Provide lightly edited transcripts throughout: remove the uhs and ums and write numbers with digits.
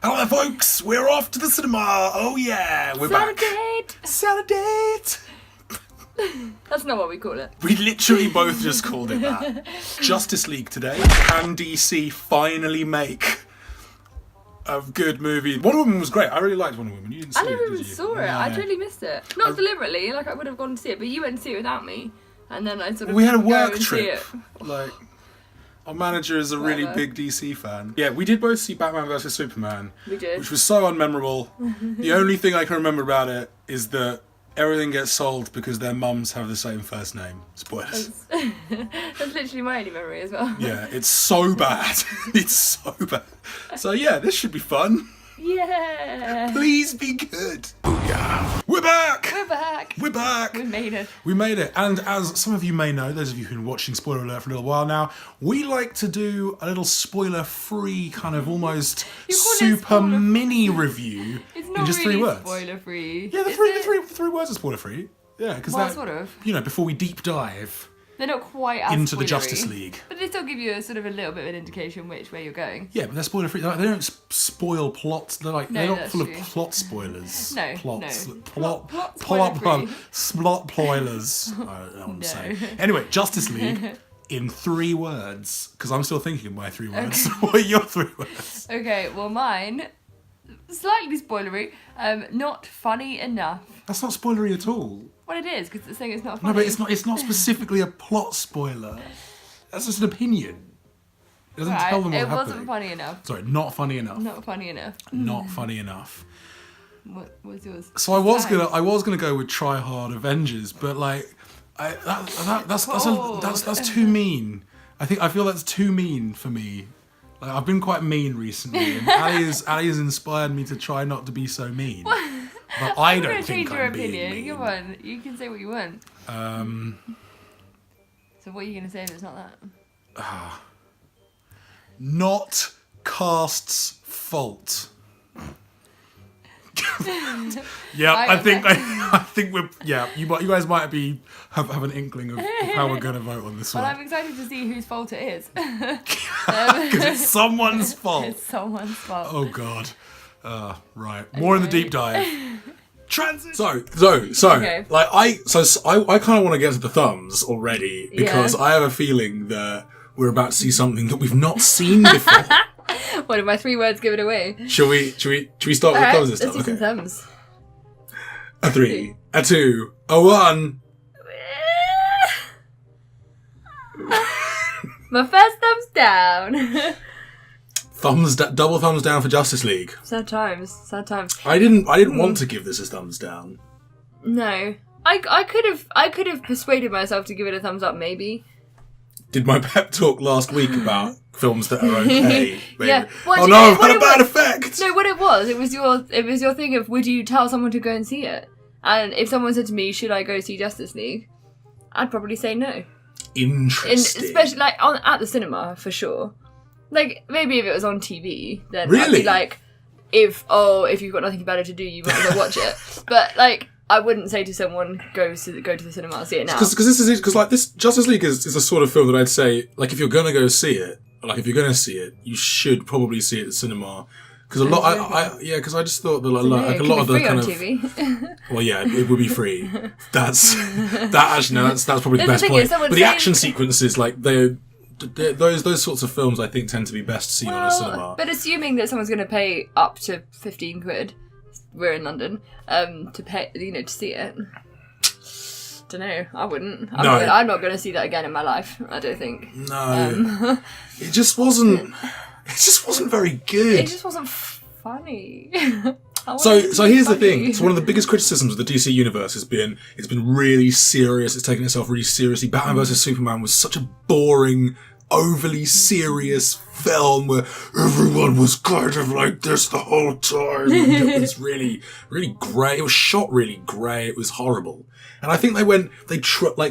Hello there, folks. We're off to the cinema. Oh yeah, we're back. Saturday. That's not what we call it. We literally both just called it that. Justice League today. Can DC finally make a good movie? Wonder Woman was great. I really liked Wonder Woman. You didn't see it, I never did even you? saw it. Yeah. I totally missed it. Not deliberately, like I would have gone to see it, but you went to see it without me. And then I sort of We had a didn't go work and see trip. it. Like, our manager is a really Whatever. big DC fan. Yeah, we did both see Batman vs Superman. We did. Which was so unmemorable. The only thing I can remember about it is that everything gets sold because their mums have the same first name. Spoilers. That's literally my only memory as well. Yeah, it's so bad. It's so bad. So yeah, this should be fun. Yeah. Please be good. Booyah. We're back! We're back. We're back! We made it. We made it. And as some of you may know, those of you who've been watching Spoiler Alert for a little while now, we like to do a little spoiler-free kind of almost You call it super spoiler-free. mini review It's in not just really 3 words. spoiler free. Yeah, the three words are spoiler-free. Yeah, because Well, sort of. you know, before we deep dive They're not quite as into the spoilery, Justice League. But they still give you a sort of a little bit of an indication which way you're going. Yeah, but they're spoiler free. Like, they don't spoil plots. They're like No, they're not that's full true. of plot spoilers. No, plots. no. Plot Spoiler-free. plot spoilers. I don't know what I'm No. saying. Anyway, Justice League in 3 words because I'm still thinking of my 3 words. What are your 3 words? Okay, well mine, slightly spoilery, not funny enough. That's not spoilery at all. Well, it is, because it's saying it's not funny. No, but it's not specifically a plot spoiler. That's just an opinion. It doesn't Right, tell them what's it happening. wasn't funny enough. Sorry, not funny enough. Not funny enough. Not funny enough. What was yours? So I was Nice. gonna go with Try Hard Avengers, but like, that's Cold. too mean. I feel that's too mean for me. Like, I've been quite mean recently, and Ali has inspired me to try not to be so mean. But I I'm don't gonna think change your I'm being opinion. mean. Come on, you can say what you want. So what are you gonna say if it's not that? Not Cast's fault. Yeah, I think we're You guys might have an inkling of how we're gonna vote on this Well, one I'm excited to see whose fault it is. because it's someone's fault. It's someone's fault. Oh God. Right. More in the Okay. deep dive. Transit. So, Okay. like I kind of want to get to the thumbs already because Yeah. I have a feeling that we're about to see something that we've not seen before. What did my 3 words give it away? Should we start with Alright, thumbs this let's time? do some Okay. thumbs. A 3, a 2, a 1. My first thumb's down. Double thumbs down for Justice League. Sad times. Sad times. I didn't want to give this a thumbs down. No. I could have persuaded myself to give it a thumbs up, maybe. Did my pep talk last week about films that are okay? Maybe. Yeah. Well, Oh do you no, know I've what had a it bad was? effect. No, what it was your thing of would you tell someone to go and see it? And if someone said to me, should I go see Justice League? I'd probably say no. Interesting. Especially like at the cinema for sure. Like maybe if it was on TV, then I'd Really? be like, if you've got nothing better to do, you might as well watch it. But like, I wouldn't say to someone go to the cinema and see it now. Because like this Justice League is a sort of film that I'd say, like, if you're gonna go see it, like if you're gonna see it, you should probably see it at the cinema. Because a lot, because I just thought that like a lot of the kind of TV. well, yeah, it would be free. That's probably the That's the best thing, point. is someone But the saying- action sequences, like those sorts of films, I think tend to be best seen on a cinema. But assuming that someone's going to pay up to 15 quid, we're in London, to pay, to see it. Don't know. I wouldn't. I'm not going to see that again in my life. I don't think. No, it just wasn't. It just wasn't very good. It just wasn't funny. So here's the thing. So one of the biggest criticisms of the DC universe has been it's been really serious. It's taken itself really seriously. Batman vs Superman was such a boring, overly serious film where everyone was kind of like this the whole time. And it was really, really grey. It was shot really grey. It was horrible. And I think like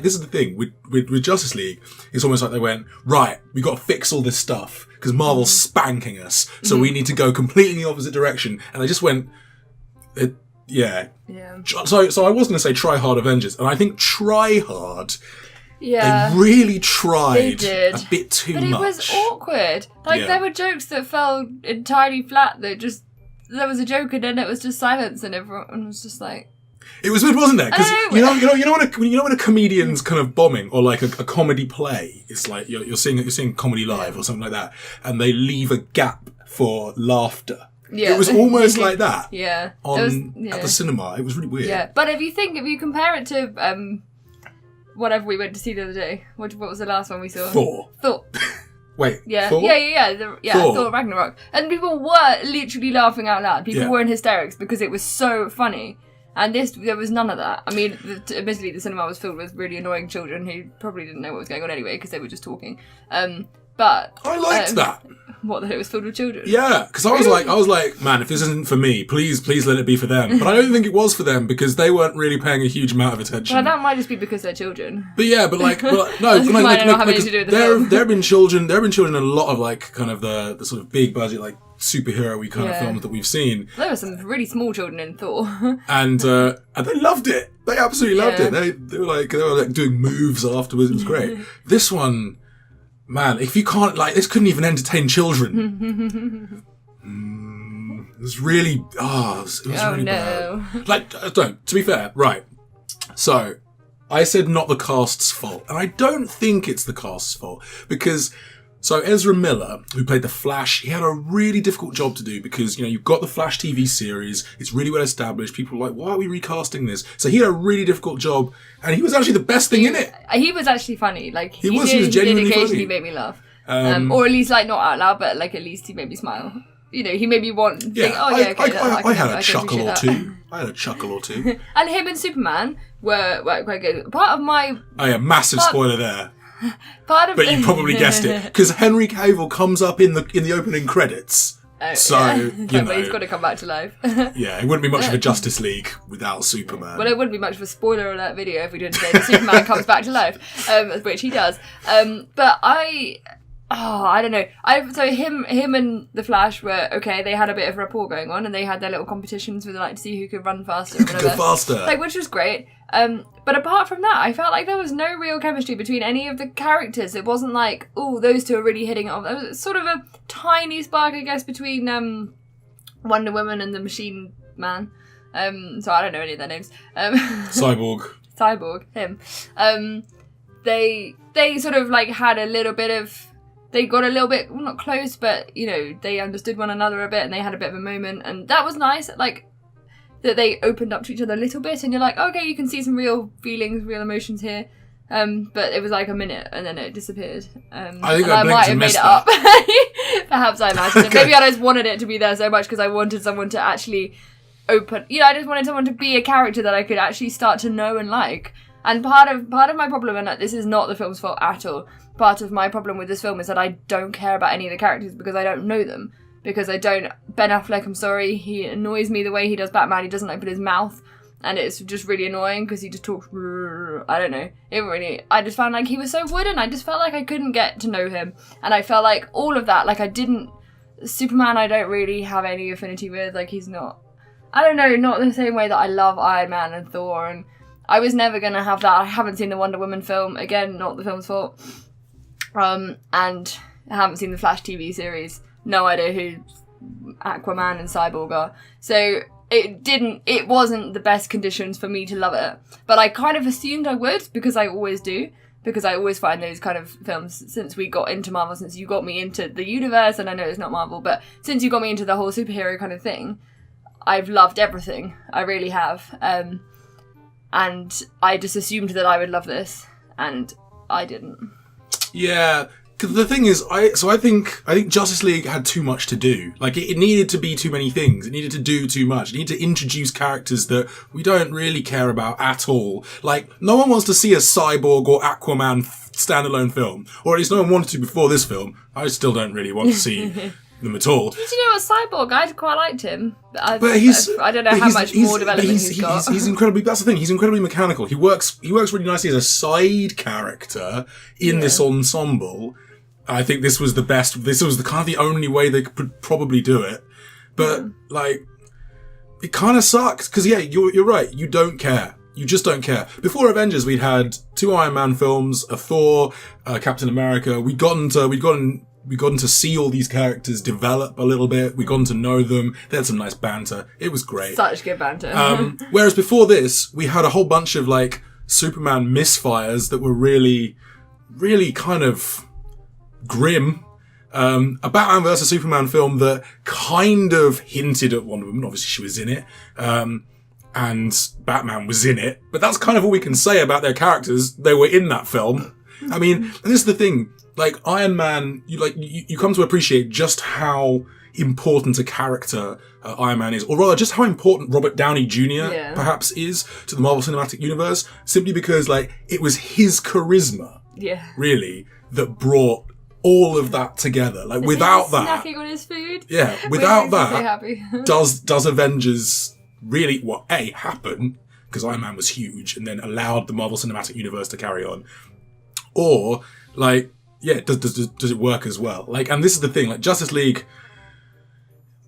this is the thing with Justice League. It's almost like they went, right, we got to fix all this stuff because Marvel's spanking us, so we need to go completely in the opposite direction. And they just went. Yeah. So I was going to say Try Hard Avengers, and I think Try Hard. Yeah. They really tried They did. a bit too But much. it was awkward. Like Yeah. there were jokes that fell entirely flat that just there was a joke and then it was just silence and everyone was just like... It was weird, wasn't it? Because you know when a comedian's kind of bombing, or like a comedy play, it's like you're seeing comedy live or something like that, and they leave a gap for laughter. Yeah. It was almost like that. Yeah. At the cinema, it was really weird. Yeah, but if you compare it to whatever we went to see the other day, what was the last one we saw? Thor. Wait, yeah, Thor? Thor Ragnarok, and people were literally laughing out loud. People were in hysterics because it was so funny. And there was none of that. I mean, admittedly, the cinema was filled with really annoying children who probably didn't know what was going on anyway because they were just talking. But I liked that. What, that it was filled with children? Yeah, because I was like, man, if this isn't for me, please let it be for them. But I don't think it was for them because they weren't really paying a huge amount of attention. Well, that might just be because they're children. But yeah, no, there have been children in a lot of like kind of the sort of big budget like superhero-y kind of films that we've seen. There were some really small children in Thor. and they loved it. They absolutely loved it. They were like doing moves afterwards. It was great. This one, man, if you can't this couldn't even entertain children. It was really it was really bad. Like, to be fair, right. So I said not the cast's fault, and I don't think it's the cast's fault because. So Ezra Miller, who played the Flash, he had a really difficult job to do because, you've got the Flash TV series, it's really well established, people are like, why are we recasting this? So he had a really difficult job, and he was actually the best thing in it. He was actually funny, like, he was genuinely did occasionally funny. make me laugh. Or at least, like, not out loud, but, like, at least he made me smile. He made me want to think, I had a chuckle or two. I had a chuckle or two. And him and Superman were quite good. Part of my... Oh yeah, massive spoiler there. But you probably guessed it because Henry Cavill comes up in the opening credits. But he's got to come back to life. Yeah, it wouldn't be much of a Justice League without Superman. Well, it wouldn't be much of a spoiler alert video if we didn't say that Superman comes back to life, which he does. But I don't know. So him and the Flash were okay. They had a bit of rapport going on, and they had their little competitions with to see who could run faster. Who could go faster, which was great. But apart from that, I felt like there was no real chemistry between any of the characters. It wasn't like, oh, those two are really hitting it off. There was sort of a tiny spark, I guess, between Wonder Woman and the Machine Man. So I don't know any of their names. Cyborg, him. They sort of had a little bit of. They got a little bit, well, not close, but, they understood one another a bit and they had a bit of a moment. And that was nice, that they opened up to each other a little bit. And you're like, okay, you can see some real feelings, real emotions here. But it was like a minute and then it disappeared. I think I might have made it up. Perhaps I imagined it. Maybe I just wanted it to be there so much because I wanted someone to actually open... I just wanted someone to be a character that I could actually start to know and like. And part of my problem, and this is not the film's fault at all, part of my problem with this film is that I don't care about any of the characters because I don't know them. Because I don't... Ben Affleck, I'm sorry, he annoys me the way he does Batman. He doesn't open his mouth. And it's just really annoying because he just talks... I don't know. I just found like he was so wooden. I just felt like I couldn't get to know him. And I felt like all of that, I didn't... Superman I don't really have any affinity with. He's not... I don't know, not the same way that I love Iron Man and Thor and... I was never going to have that. I haven't seen the Wonder Woman film. Again, not the film's fault. And I haven't seen the Flash TV series. No idea who Aquaman and Cyborg are. So it wasn't the best conditions for me to love it. But I kind of assumed I would because I always do. Because I always find those kind of films, since we got into Marvel, since you got me into the universe, and I know it's not Marvel, but since you got me into the whole superhero kind of thing, I've loved everything. I really have. And I just assumed that I would love this, and I didn't. Yeah, because the thing is, I think Justice League had too much to do. It needed to be too many things. It needed to do too much. It needed to introduce characters that we don't really care about at all. No one wants to see a Cyborg or Aquaman standalone film, or at least no one wanted to before this film. I still don't really want to see them at all. Did you know what Cyborg? I quite liked him. I don't know how much more development he's got. He's incredibly. That's the thing. He's incredibly mechanical. He works really nicely as a side character in this ensemble. I think this was the best. This was the only way they could probably do it. But it kind of sucks because you're right. You don't care. You just don't care. Before Avengers, we'd had 2 Iron Man films, a Thor, Captain America. We'd gotten gotten to see all these characters develop a little bit. We've gotten to know them. They had some nice banter. It was great. Such good banter. Whereas before this, we had a whole bunch of like Superman misfires that were really, really kind of grim. A Batman vs Superman film that kind of hinted at Wonder Woman. Obviously, she was in it. And Batman was in it. But that's kind of all we can say about their characters. They were in that film. I mean, and this is the thing. Like, Iron Man, you come to appreciate just how important a character Iron Man is. Or rather, just how important Robert Downey Jr. Perhaps is to the Marvel Cinematic Universe. Simply because, like, it was his charisma, really, that brought all of that together. Like, without that... Snacking on his food. Yeah, without that, so happy. does Avengers really, happen? Because Iron Man was huge and then allowed the Marvel Cinematic Universe to carry on. Or, like... Yeah, does it work as well? Like, and this is the thing, like, Justice League,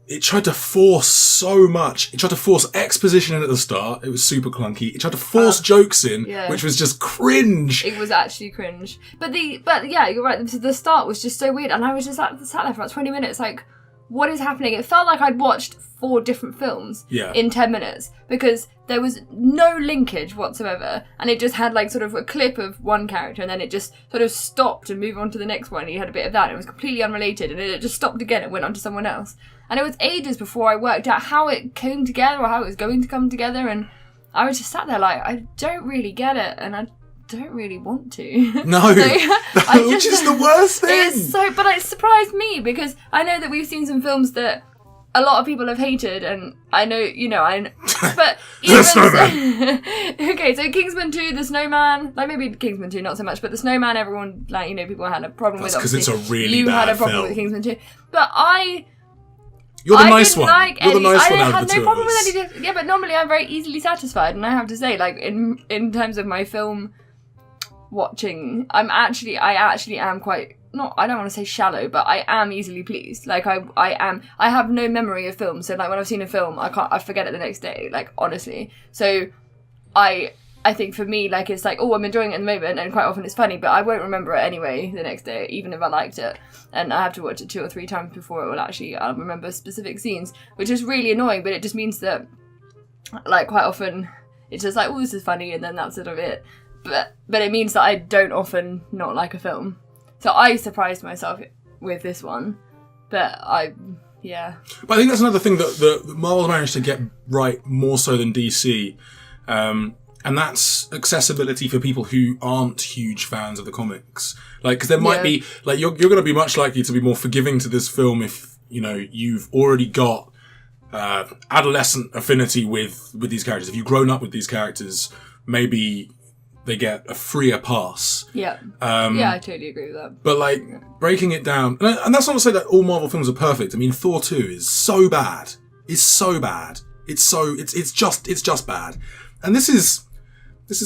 it tried to force so much. It tried to force exposition in at the start. It was super clunky. It tried to force jokes in, which was just cringe. It was actually cringe. But yeah, you're right. The start was just so weird. And I was just sat there for about 20 minutes, like, what is happening? It felt like I'd watched 4 different films in 10 minutes because there was no linkage whatsoever, and it just had like sort of a clip of one character and then it just sort of stopped and moved on to the next one and you had a bit of that and it was completely unrelated and it just stopped again and went on to someone else, and it was ages before I worked out how it came together or how it was going to come together, and I was just sat there like, I don't really get it and I don't really want to. No, which is the worst thing. But it surprised me because I know that we've seen some films that a lot of people have hated, and I know, but even... The Snowman! Okay, so Kingsman 2, The Snowman, like maybe Kingsman 2 not so much, but The Snowman, everyone, like, people had a problem with. That's because it's a really you bad had a problem film. with Kingsman 2. But You're the nice one. Like You're the nice one I out had of the no two problem of us. with any. Yeah, but normally I'm very easily satisfied, and I have to say, like, in terms of my film watching, I actually am quite... I don't want to say shallow, but I am easily pleased. Like, I have no memory of films, so like when I've seen a film, I forget it the next day, like, honestly. So I think for me, like, it's like, I'm enjoying it in the moment, and quite often it's funny, but I won't remember it anyway the next day, even if I liked it. And I have to watch it 2 or 3 times before it will actually, I'll remember specific scenes, which is really annoying, but it just means that, like, quite often it's just like, this is funny, and then that's sort of it. But it means that I don't often not like a film. So I surprised myself with this one, but But I think that's another thing that Marvel's managed to get right more so than DC, and that's accessibility for people who aren't huge fans of the comics. Like, because there might be, like, you're going to be much likely to be more forgiving to this film if, you've already got adolescent affinity with these characters. If you've grown up with these characters, maybe they get a freer pass. Yeah. I totally agree with that. But, like, breaking it down... And that's not to say that all Marvel films are perfect. I mean, Thor 2 is so bad. It's so bad. It's just bad. And this is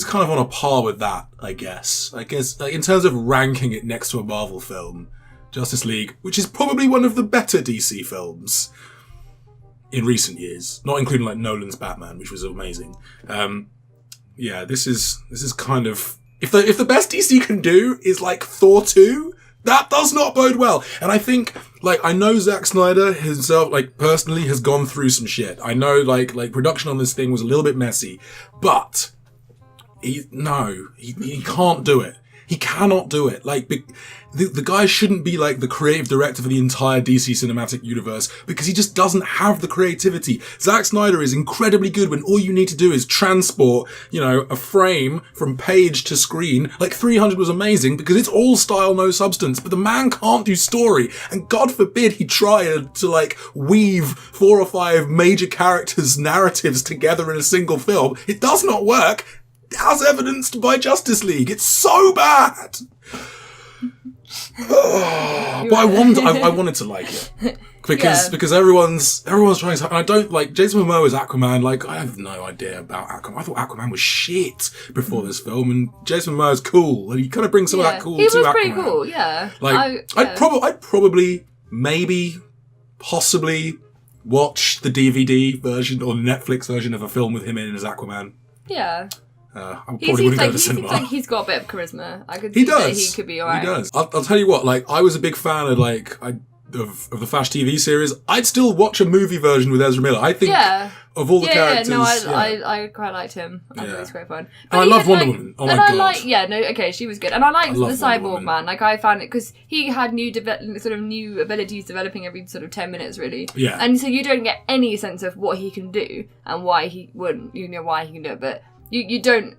kind of on a par with that, I guess. I guess, like, in terms of ranking it next to a Marvel film, Justice League, which is probably one of the better DC films in recent years, not including, like, Nolan's Batman, which was amazing. Yeah, this is kind of... If the best DC can do is, like, Thor 2, that does not bode well. And I think, like, I know Zack Snyder himself, like, personally has gone through some shit. I know, like production on this thing was a little bit messy. But, he can't do it. He cannot do it. Like, the guy shouldn't be, like, the creative director for the entire DC cinematic universe because he just doesn't have the creativity. Zack Snyder is incredibly good when all you need to do is transport, a frame from page to screen. Like, 300 was amazing because it's all style, no substance, but the man can't do story. And God forbid he tried to, like, weave 4 or 5 major characters' narratives together in a single film. It does not work. As evidenced by Justice League. It's so bad. But I wanted to like it because everyone's trying to. And I don't like Jason Momoa's Aquaman. Like, I have no idea about Aquaman. I thought Aquaman was shit before this film, and Jason Momoa's cool, and he kind of brings some of that cool to Aquaman. He was pretty cool, yeah. Like, I'd probably, maybe, possibly watch the DVD version or Netflix version of a film with him in as Aquaman. Yeah. I probably wouldn't go to the cinema. He seems like he's got a bit of charisma. I could He see does. that he could be alright. He does. I'll tell you what, like, I was a big fan of, like, of the Flash TV series. I'd still watch a movie version with Ezra Miller. I think of all the characters... I quite liked him. I thought he was quite fun. And I love Wonder Woman. Oh my God. She was good. And I liked the Cyborg Woman. man. Like, I found it, because he had new abilities developing every sort of 10 minutes, really. Yeah. And so you don't get any sense of what he can do and why he wouldn't, why he can do it, but you don't,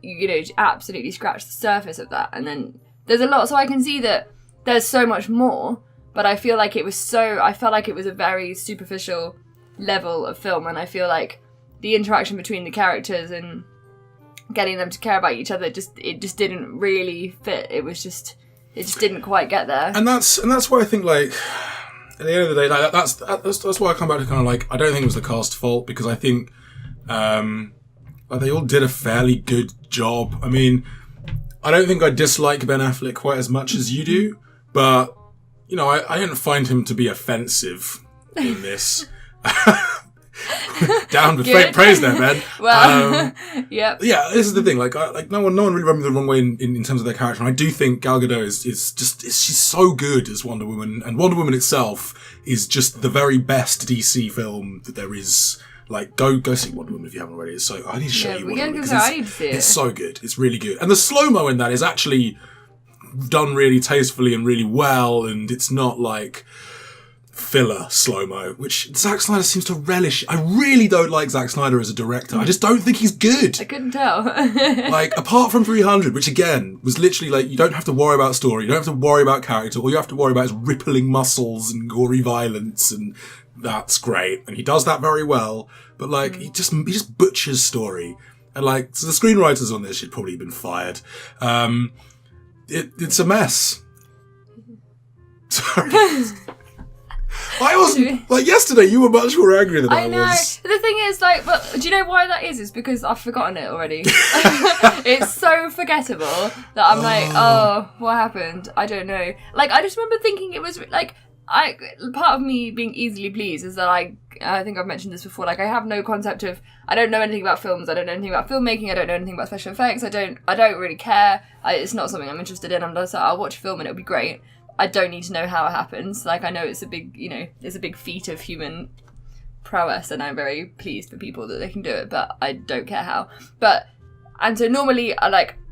absolutely scratch the surface of that. And then there's a lot, so I can see that there's so much more, but I feel like I felt like it was a very superficial level of film, and I feel like the interaction between the characters and getting them to care about each other just didn't really fit. It just didn't quite get there. And that's why I think, like, at the end of the day, like, that's why I come back to kind of like, I don't think it was the cast's fault, because I think like they all did a fairly good job. I mean, I don't think I dislike Ben Affleck quite as much as you do, but I didn't find him to be offensive in this. Down with praise there, man. Well, yep. Yeah, this is the thing. Like no one really rubbed me the wrong way in terms of their character. And I do think Gal Gadot she's so good as Wonder Woman, and Wonder Woman itself is just the very best DC film that there is. Like, go see Wonder Woman if you haven't already. So I need to show you Wonder Woman, because I need to see it. It's so good. It's really good, and the slow-mo in that is actually done really tastefully and really well, and it's not like filler slow-mo, which Zack Snyder seems to relish. I really don't like Zack Snyder as a director. I just don't think he's good. I couldn't tell. Like, apart from 300, which again was literally like, you don't have to worry about story, you don't have to worry about character, all you have to worry about is rippling muscles and gory violence, and that's great. And he does that very well, but like, he just butchers story. And like, so the screenwriters on this should probably have been fired. It's a mess. Sorry. I wasn't, like, yesterday you were much more angry than I was. I know. The thing is, like, but do you know why that is? It's because I've forgotten it already. It's so forgettable that I'm like, oh, what happened? I don't know. Like, I just remember thinking it was, like, part of me being easily pleased is that I think I've mentioned this before, like, I have no concept of, I don't know anything about films, I don't know anything about filmmaking, I don't know anything about special effects, I don't really care, it's not something I'm interested in. I'm just like, I'll watch a film and it'll be great. I don't need to know how it happens. Like, I know it's a big, it's a big feat of human prowess, and I'm very pleased for people that they can do it, but I don't care how. And so normally,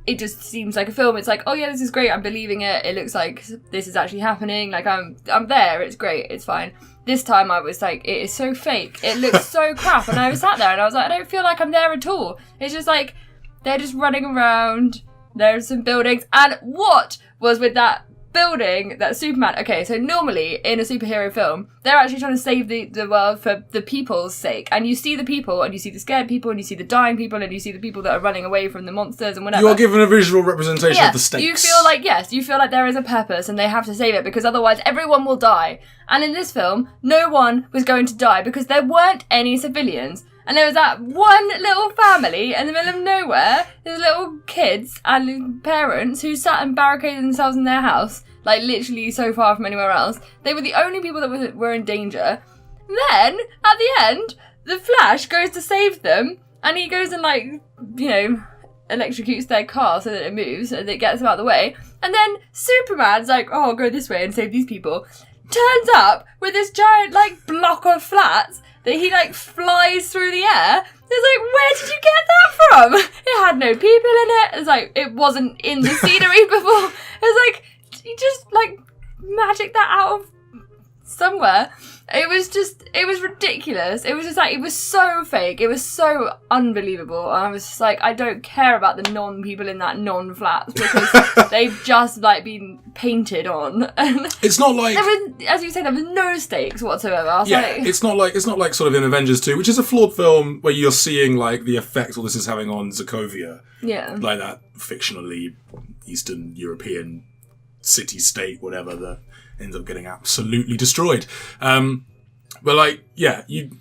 it just seems like a film. It's like, oh yeah, this is great, I'm believing it, it looks like this is actually happening, like, I'm there, it's great, it's fine. This time I was like, it is so fake, it looks so crap, and I was sat there and I was like, I don't feel like I'm there at all. It's just like, they're just running around, there's some buildings, and what was with that building that Superman... Okay, so normally in a superhero film, they're actually trying to save the world for the people's sake. And you see the people, and you see the scared people, and you see the dying people, and you see the people that are running away from the monsters and whatever. You are given a visual representation of the stakes. You feel like there is a purpose and they have to save it, because otherwise everyone will die. And in this film, no one was going to die because there weren't any civilians. And there was that one little family in the middle of nowhere, these little kids and parents who sat and barricaded themselves in their house, like literally so far from anywhere else. They were the only people that were in danger. Then, at the end, the Flash goes to save them, and he goes and, like, electrocutes their car so that it moves and it gets them out of the way. And then Superman's like, oh, I'll go this way and save these people. Turns up with this giant, like, block of flats that he, like, flies through the air. It's like, where did you get that from? It had no people in it. It's like, it wasn't in the scenery before. It's like, you just, like, magic that out of somewhere. It was ridiculous. It was just like, it was so fake. It was so unbelievable. And I was just like, I don't care about the non-people in that non-flats, because they've just, like, been painted on. It's not like... There was, as you said, there was no stakes whatsoever. It's not like sort of in Avengers 2, which is a flawed film where you're seeing, like, the effects all this is having on Sokovia. Yeah. Like that fictionally Eastern European city-state, whatever, that ends up getting absolutely destroyed. But, like, yeah, you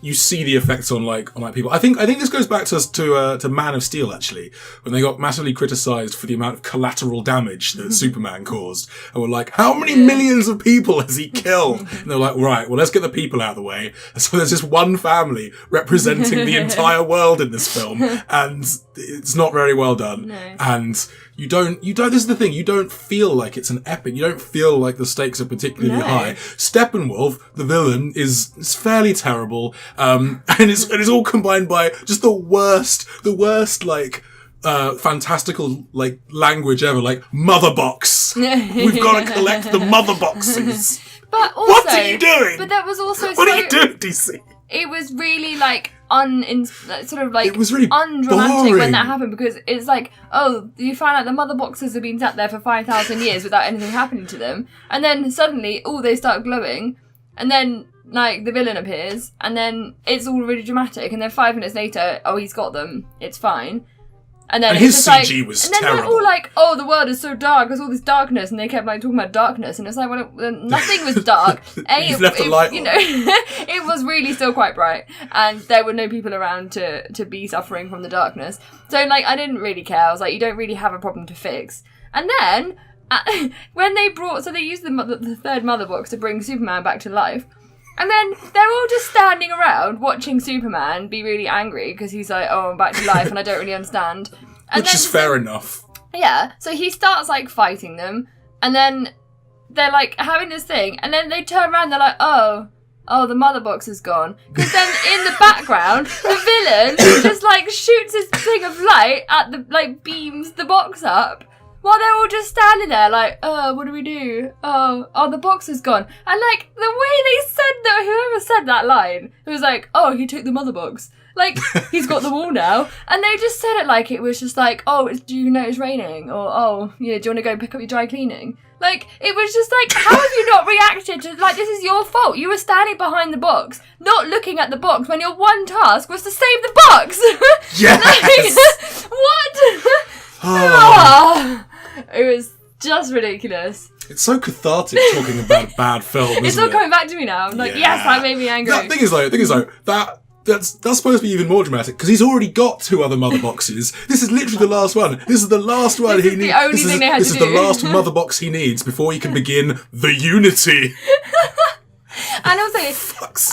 you see the effects on people. I think this goes back to Man of Steel, actually, when they got massively criticised for the amount of collateral damage that Superman caused. And were like, how many millions of people has he killed? And they're like, right, well, let's get the people out of the way. And so there's this one family representing the entire world in this film, and it's not very well done. No. And you don't, this is the thing, you don't feel like it's an epic. You don't feel like the stakes are particularly high. Steppenwolf, the villain, is fairly terrible. And it's all combined by just the worst, fantastical, language ever, mother box. We've got to collect the mother boxes. But also, what are you doing? But that was also what are you doing, DC? It was really it was really undramatic boring. when that happened, because it's like, oh, you find out the mother boxes have been sat there for 5,000 years without anything happening to them, and then suddenly, they start glowing, and then the villain appears, and then it's all really dramatic, and then 5 minutes later, he's got them, it's fine. And then his CG was and then terrible. They're all like, oh, the world is so dark, there's all this darkness, and they kept talking about darkness, and it's like, well, nothing was dark. You've left the light on. It was really still quite bright, and there were no people around to be suffering from the darkness. So I didn't really care. I was like, you don't really have a problem to fix. And then when they used the third mother box to bring Superman back to life. And then they're all just standing around watching Superman be really angry because he's like, oh, I'm back to life and I don't really understand. And which is fair enough. Yeah. So he starts fighting them, and then they're having this thing, and then they turn around and they're like, oh, the mother box is gone. Because then in the background, the villain just shoots his thing of light at the beams the box up. While they're all just standing there what do we do? Oh, the box is gone. And the way they said that, whoever said that line, it was he took the mother box. He's got them all now. And they just said it it was just do you know it's raining? Or, do you want to go pick up your dry cleaning? It was just how have you not reacted to, this is your fault. You were standing behind the box, not looking at the box when your one task was to save the box. Yes! What? Oh. It was just ridiculous. It's so cathartic talking about a bad film, It's all coming back to me now. I'm yes, that made me angry. The thing is that's supposed to be even more dramatic, because he's already got 2 other mother boxes. This is literally the last one. This is the last one he needs. The only thing they had to do. This is the last mother box he needs before he can begin the Unity. And also,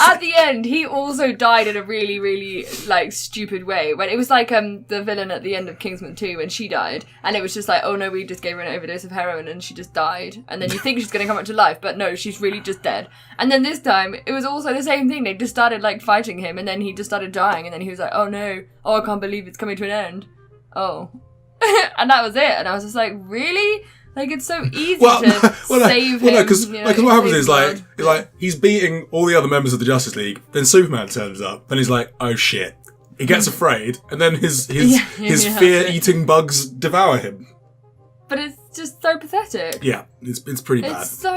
at the end, he also died in a really, really, stupid way. When it was the villain at the end of Kingsman 2 when she died. And it was just oh no, we just gave her an overdose of heroin and she just died. And then you think she's going to come back to life, but no, she's really just dead. And then this time, it was also the same thing. They just started, fighting him, and then he just started dying. And then he was oh no, I can't believe it's coming to an end. Oh. And that was it. And I was just really? It's so easy to save him. Because what happens is, he's beating all the other members of the Justice League, then Superman turns up, and he's oh shit. He gets afraid, and then his fear-eating bugs devour him. But it's just so pathetic. Yeah, it's pretty bad. It's so,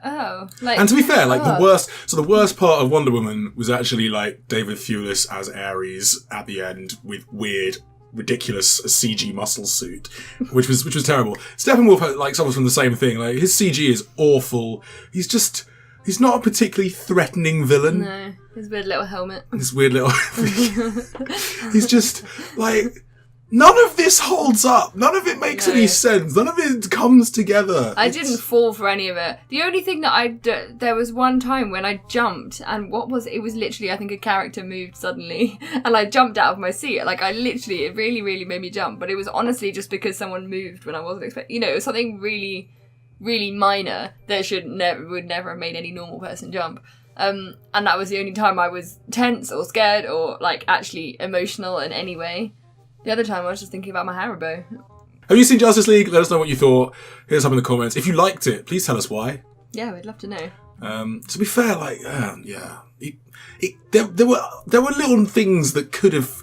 and to be fair, the worst part of Wonder Woman was actually, David Thewlis as Ares at the end with weird, ridiculous CG muscle suit, which was terrible. Steppenwolf suffers from the same thing. His CG is awful. He's not a particularly threatening villain. No, his weird little helmet. He's just none of this holds up. None of it makes any sense. None of it comes together. I didn't fall for any of it. The only thing that there was one time when I jumped, and it was literally, I think a character moved suddenly, and I jumped out of my seat. It really, really made me jump. But it was honestly just because someone moved when I wasn't expecting. It was something really, really minor that would never have made any normal person jump. And that was the only time I was tense or scared or actually emotional in any way. The other time I was just thinking about my Haribo. Have you seen Justice League? Let us know what you thought. Here's some in the comments. If you liked it, please tell us why. Yeah, we'd love to know. To be fair, there were little things that could have.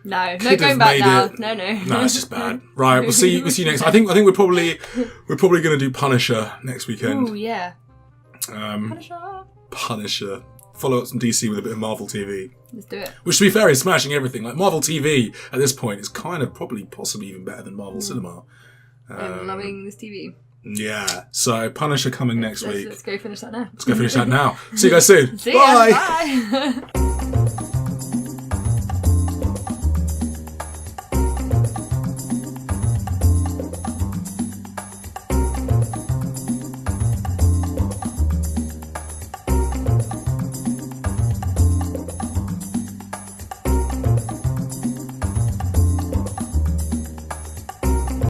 No going back now. No. No, it's just bad. Right, we'll see you next. I think we're probably going to do Punisher next weekend. Oh yeah. Punisher. Follow up some DC with a bit of Marvel TV. Let's do it. Which, to be fair, is smashing everything. Marvel TV at this point is kind of possibly even better than Marvel Cinema. I'm loving this TV. Yeah. So Punisher coming next week. Let's go finish that now. See you guys soon. See ya. Bye.